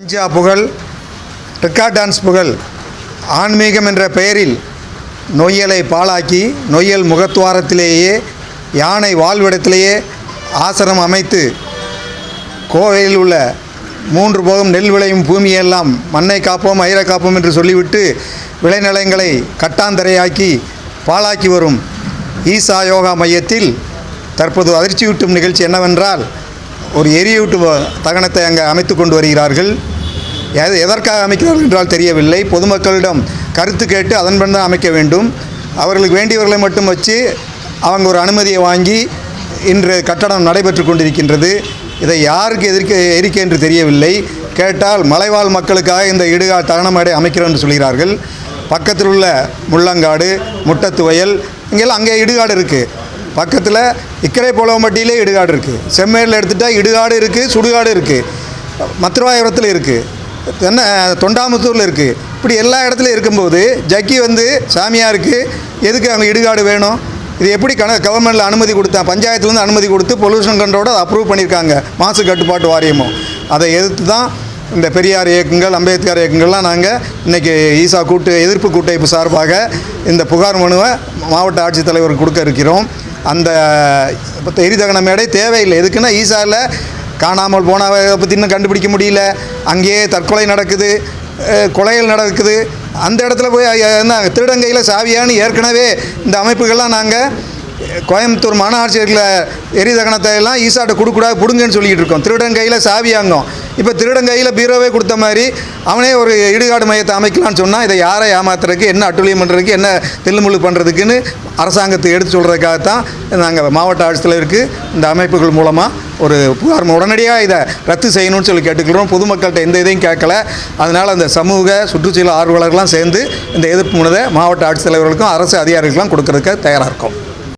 ஈஜா புகழ், record dance புகழ், ஆன்மீகம் என்ற பெயரில் நொய்யலை பாழாக்கி நொய்யல் முகத்துவாரத்திலேயே யானை வாழ்விடத்திலேயே ஆசிரமம் அமைத்து கோவையில் உள்ள 3 போகம் நெல் விளையும் பூமியெல்லாம் மண்ணை காப்போம் ஐரை காப்போம் என்று சொல்லிவிட்டு விளைநிலங்களை கட்டாந்தரையாக்கி பாழாக்கி வரும் ஈசா யோகா மையத்தில் தற்போது அதிர்ச்சியூட்டும் நிகழ்ச்சி என்னவென்றால் ஒரு எரியூட்டு தகனத்தை அங்கே அமைத்து கொண்டு வருகிறார்கள். எதற்காக அமைக்கிறார்கள் என்றால் தெரியவில்லை. பொதுமக்களிடம் கருத்து கேட்டு அதன்படி தான் அமைக்க வேண்டும். அவர்களுக்கு வேண்டியவர்களை மட்டும் வச்சு அவங்க ஒரு அனுமதியை வாங்கி இன்று கட்டடம் நடைபெற்று கொண்டிருக்கின்றது. இதை யாருக்கு எரிக்க என்று தெரியவில்லை. கேட்டால் மலைவாழ் மக்களுக்காக இந்த இடுகாடு தகனமேடை அமைக்கிறோம் என்று சொல்கிறார்கள். பக்கத்தில் உள்ள முள்ளங்காடு, முட்டத்து வயல், இங்கெல்லாம் அங்கே இடுகாடு இருக்குது. பக்கத்தில் இக்கரை போலவம்பட்டியிலே இடுகாடு இருக்குது. செம்மேரில் எடுத்துகிட்டால் இடுகாடு இருக்குது, சுடுகாடு இருக்குது, மத்துராயபுரத்தில் இருக்குது, தொண்டாமுத்தூரில் இருக்குது. இப்படி எல்லா இடத்துலையும் இருக்கும்போது ஜக்கி வந்து சாமியாருக்கு எதுக்கு அங்கே இடுகாடு வேணும்? இது எப்படி கவர்மெண்ட்டில் அனுமதி கொடுத்தா? பஞ்சாயத்துலேருந்து அனுமதி கொடுத்து பொல்யூஷன் கண்ட்ரோட அதை அப்ரூவ் பண்ணியிருக்காங்க, மாசு கட்டுப்பாட்டு வாரியமும். அதை எதிர்த்து தான் இந்த பெரியார் இயக்கங்கள், அம்பேத்கர் இயக்கங்கள்லாம் நாங்கள் இன்றைக்கி ஈசா எதிர்ப்பு கூட்டமைப்பு சார்பாக இந்த புகார் மனுவை மாவட்ட ஆட்சித்தலைவருக்கு கொடுக்க இருக்கிறோம். அந்த எரிதகன மேடை தேவையில்லை. எதுக்குன்னா ஈசாவில் காணாமல் போனவை பற்றி இன்னும் கண்டுபிடிக்க முடியல. அங்கேயே தற்கொலை நடக்குது, கொலைகள் நடக்குது. அந்த இடத்துல போய் என்ன திருடங்கையில் சாவியான்னு ஏற்கனவே இந்த அமைப்புகள்லாம் நாங்கள் கோயம்புத்தூர் மாநகராட்சியில் எரிதகனத்தை எல்லாம் ஈசாட்டை கொடுக்கூடாது, பிடுங்கன்னு சொல்லிக்கிட்டு இருக்கோம். திருடங்கையில் சாவியாங்கும். இப்போ திருடங்கையில் பீரோவே கொடுத்த மாதிரி அவனே ஒரு இடுகாடு மையத்தை அமைக்கலான்னு சொன்னால் இதை யாரை ஏமாத்துறதுக்கு, என்ன அட்டுழியம் பண்ணுறதுக்கு, என்ன தில்லுமுள்ளு பண்ணுறதுக்குன்னு அரசாங்கத்தை எடுத்து சொல்கிறதுக்காகத்தான் நாங்கள் மாவட்ட ஆட்சித்தலைவருக்கு இந்த அமைப்புகள் மூலமாக ஒரு புகார் உடனடியாக இதை ரத்து செய்யணும்னு சொல்லி கேட்டுக்கிறோம். பொதுமக்கள்கிட்ட எந்த இதையும் கேட்கல. அதனால் அந்த சமூக சுற்றுச்சூழல் ஆர்வலர்கள்லாம் சேர்ந்து இந்த எதிர்ப்பு மனுவை மாவட்ட ஆட்சித்தலைவர்களுக்கும் அரசு அதிகாரிகளுக்கெல்லாம் கொடுக்கறதுக்கு தயாராக இருக்கும்.